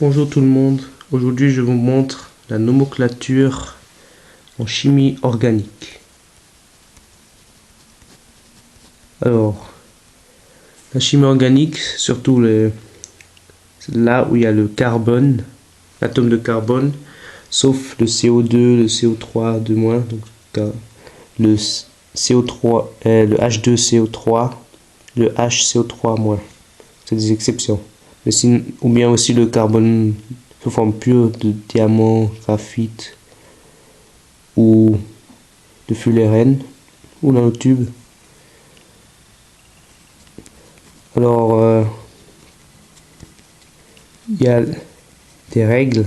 Bonjour tout le monde, aujourd'hui je vous montre la nomenclature en chimie organique. Alors, la chimie organique, surtout là où il y a le carbone, l'atome de carbone, sauf le CO2, le CO3 de moins, donc le CO3, le H2CO3, le HCO3 moins. C'est des exceptions. Mais ou bien aussi le carbone sous forme pure de diamant, graphite ou de fullerène ou nanotube. Alors, il y a des règles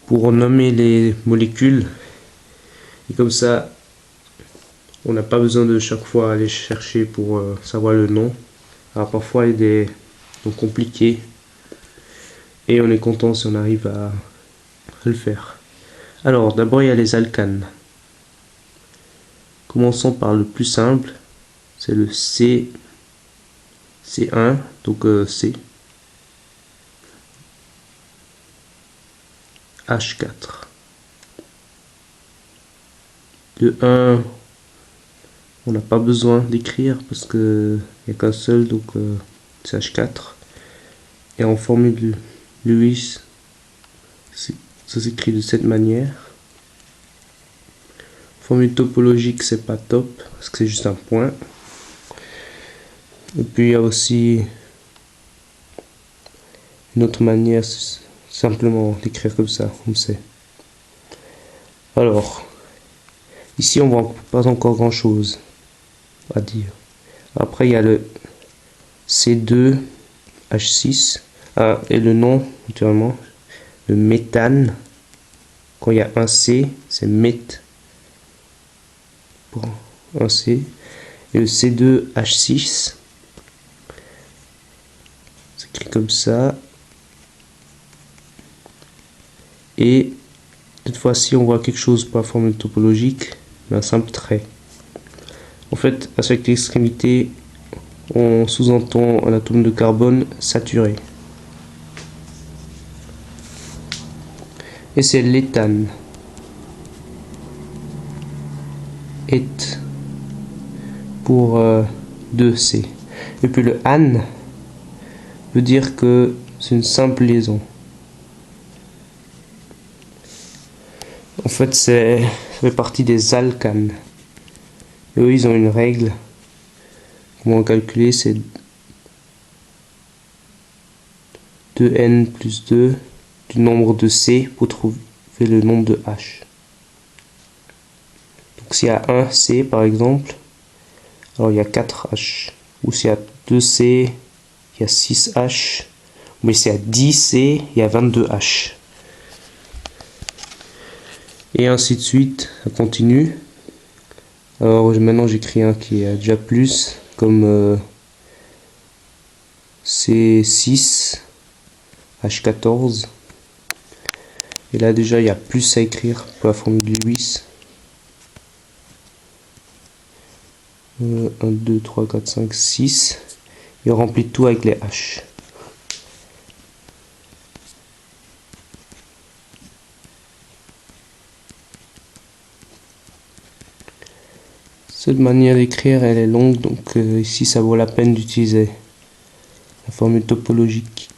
pour nommer les molécules et comme ça on n'a pas besoin de chaque fois aller chercher pour savoir le nom. Alors parfois il y a des noms compliqués et on est content si on arrive à le faire. Alors d'abord il y a les alcanes. Commençons par le plus simple, c'est le C1, donc C. H4. Le 1, on n'a pas besoin d'écrire parce qu'il n'y a qu'un seul, donc c'est H4. Et en formule Lewis, ça s'écrit de cette manière. Formule topologique, c'est pas top parce que c'est juste un point. Et puis il y a aussi une autre manière, simplement d'écrire comme ça, on sait. Alors, ici on voit pas encore grand chose à dire. Après il y a le C2H6 et le nom naturellement, le méthane. Quand il y a un C, c'est meth pour un C. Et le C2H6, c'est écrit comme ça. Et cette fois-ci, on voit quelque chose pour la formule topologique, mais un simple trait. En fait, à chaque extrémité, on sous-entend un atome de carbone saturé. Et c'est l'éthane. Et pour 2C. Et puis le ane veut dire que c'est une simple liaison. En fait, ça fait partie des alcanes. Et eux, ils ont une règle. Comment calculer? C'est 2n plus 2 du nombre de C pour trouver le nombre de H. Donc s'il y a 1 C par exemple, alors il y a 4 H. Ou s'il y a 2 C, il y a 6 H. Mais s'il y a 10 C, il y a 22 H. Et ainsi de suite, ça continue. Alors maintenant j'écris un qui a déjà plus, comme C6, H14. Et là déjà il y a plus à écrire pour la formule de Lewis. 1, 2, 3, 4, 5, 6. Et on remplit tout avec les H. Cette manière d'écrire elle est longue, donc ici ça vaut la peine d'utiliser la formule topologique.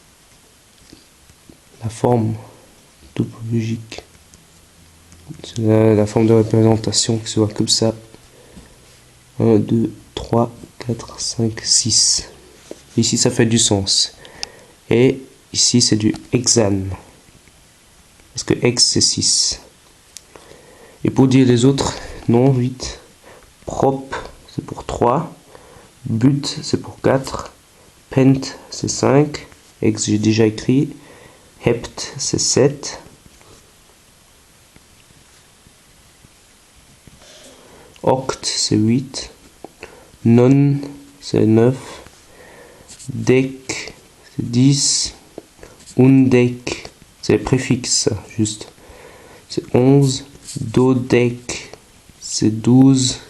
La forme topologique. C'est la forme de représentation qui se voit comme ça. 1, 2, 3, 4, 5, 6. Ici ça fait du sens. Et ici c'est du hexane. Parce que hex c'est 6. Et pour dire les autres, non, vite. Prop c'est pour 3. But c'est pour 4. Pent c'est 5. Hex j'ai déjà écrit. Hept c'est 7. Oct c'est 8. Non c'est 9. Dec c'est 10. Undec c'est préfixe juste. C'est 11. Dodec c'est 12.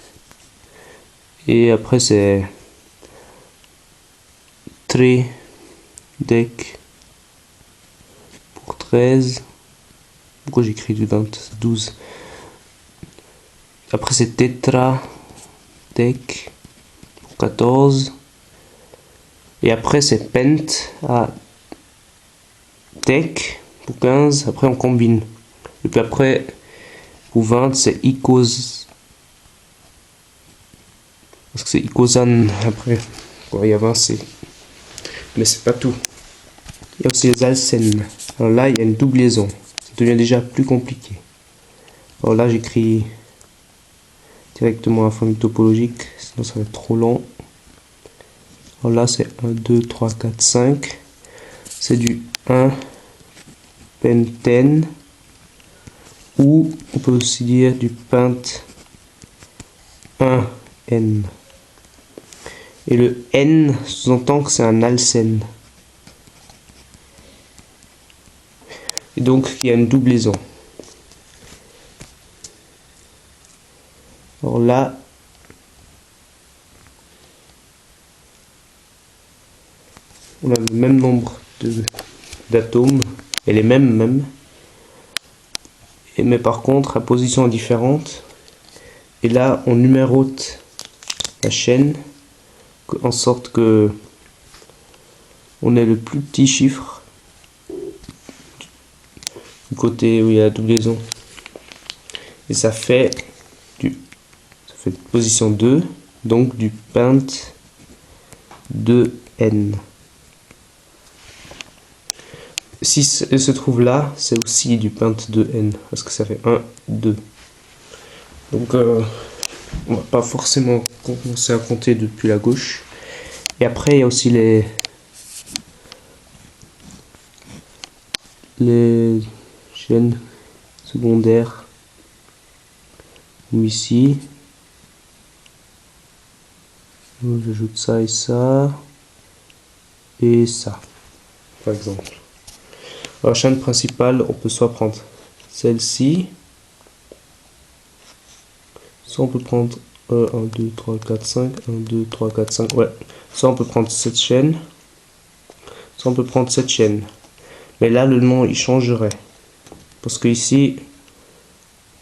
Et après c'est tridec 13. Pourquoi j'écris du 20? 12. Après c'est tétra, tech pour 14. Et après c'est pent à tech pour 15. Après on combine. Et puis après pour 20 c'est icos. Parce que c'est icosan après. Il y a 20 c'est. Mais c'est pas tout. Il y a aussi les alcènes. Alors là il y a une doublaison. Ça devient déjà plus compliqué. Alors là j'écris directement la formule topologique, sinon ça va être trop long. Alors là c'est 1, 2, 3, 4, 5. C'est du 1 pentène. Ou on peut aussi dire du pent 1n. Et le n sous-entend que c'est un alcène. Et donc il y a une doublaison. Alors là, on a le même nombre d'atomes, et les mêmes. Mais par contre, la position est différente. Et là, on numérote la chaîne, en sorte que on ait le plus petit chiffre du côté où il y a la doublaison. Et ça fait position 2, donc du pent 2n. Si elle se trouve là, c'est aussi du pent 2n, parce que ça fait 1, 2. Donc on va pas forcément commencer à compter depuis la gauche. Et après il y a aussi les chaînes secondaires, ou ici. J'ajoute ça et ça. Et ça, par exemple. Alors, la chaîne principale, on peut soit prendre celle-ci, soit on peut prendre 1, 2, 3, 4, 5, 1, 2, 3, 4, 5, ouais. Soit on peut prendre cette chaîne, soit on peut prendre cette chaîne. Mais là, le nom, il changerait. Parce que ici,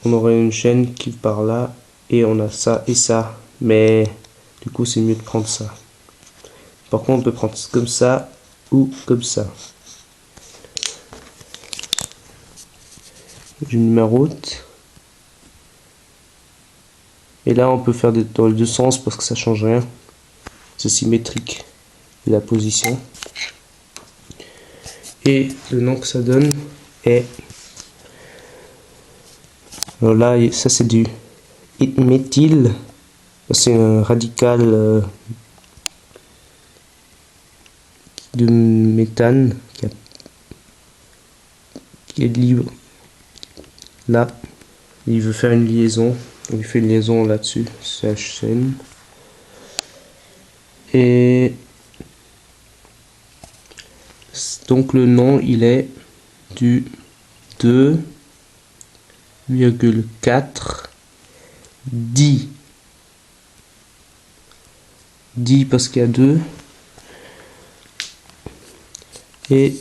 on aurait une chaîne qui part là, et on a ça et ça. Mais du coup, c'est mieux de prendre ça. Par contre, on peut prendre comme ça, ou comme ça. Je numérote. Et là, on peut faire dans les deux sens parce que ça change rien. C'est symétrique de la position. Et le nom que ça donne est... Alors là, ça c'est du méthyle. C'est un radical de méthane qui est libre. Là, il veut faire une liaison. Il fait une liaison là-dessus, CHN. Et donc le nom, il est du 2,4 10. 10 parce qu'il y a 2. Et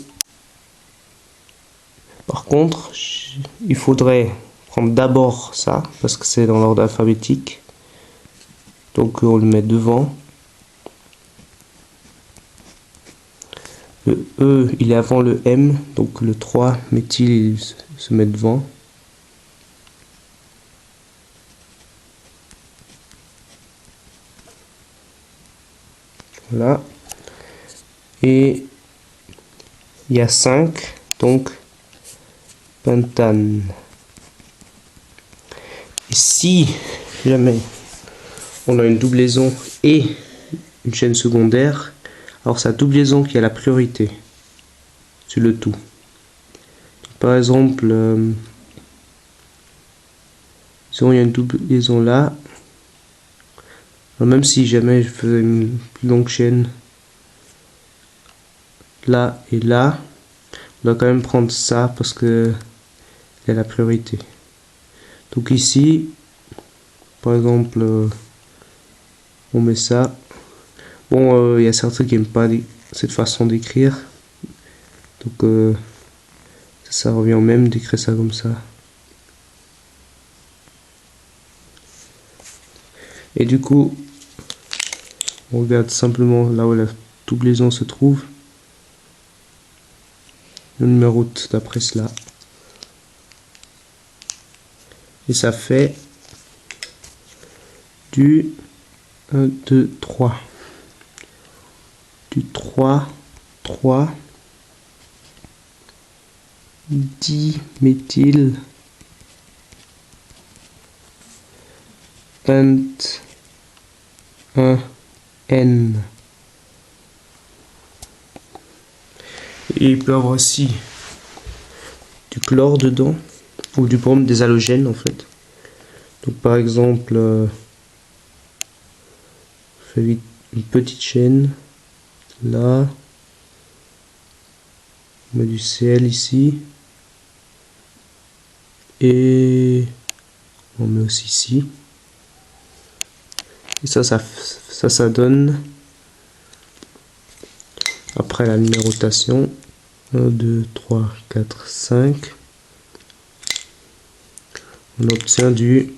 par contre, il faudrait prendre d'abord ça, parce que c'est dans l'ordre alphabétique. Donc on le met devant. Le E, il est avant le M, donc le 3 méthyle, il se met devant. Voilà. Et il y a 5, donc pentane. Et si jamais on a une doublaison et une chaîne secondaire, alors c'est la doublaison qui a la priorité sur le tout. Donc, par exemple, si on a une doublaison là, alors même si jamais je faisais une plus longue chaîne là et là, on doit quand même prendre ça parce que il a la priorité. Donc ici, par exemple, on met ça. Bon, il y a certains qui n'aiment pas cette façon d'écrire. Donc, Ça revient au même d'écrire ça comme ça. Et du coup, on regarde simplement là où la doublison se trouve. On numérote d'après cela. Et ça fait du 1, 2, 3. Du 3, 3, diméthyl, un N. Et il peut y avoir aussi du chlore dedans, ou du brome des halogènes en fait. Donc par exemple, fait une petite chaîne, là, on met du Cl ici, et on met aussi ici. Et ça donne, après la numérotation, 1, 2, 3, 4, 5. On obtient du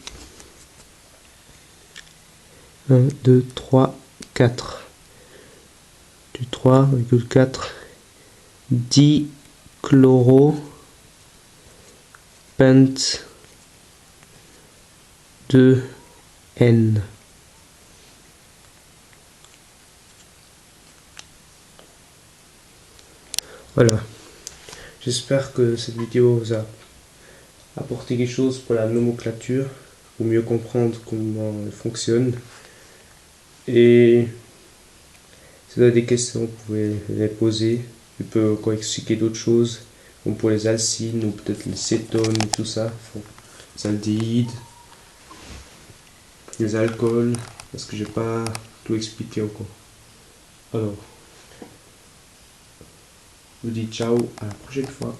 1, 2, 3, 4. Du 3,4 dichloropent 2N. Voilà. J'espère que cette vidéo vous a apporté quelque chose pour la nomenclature, pour mieux comprendre comment elle fonctionne. Et si vous avez des questions, vous pouvez les poser. Je peux encore expliquer d'autres choses, comme pour les alcynes ou peut-être les cétones et tout ça, les aldéhydes, les alcools, parce que j'ai pas tout expliqué encore. Alors, je vous dis ciao, à la prochaine fois.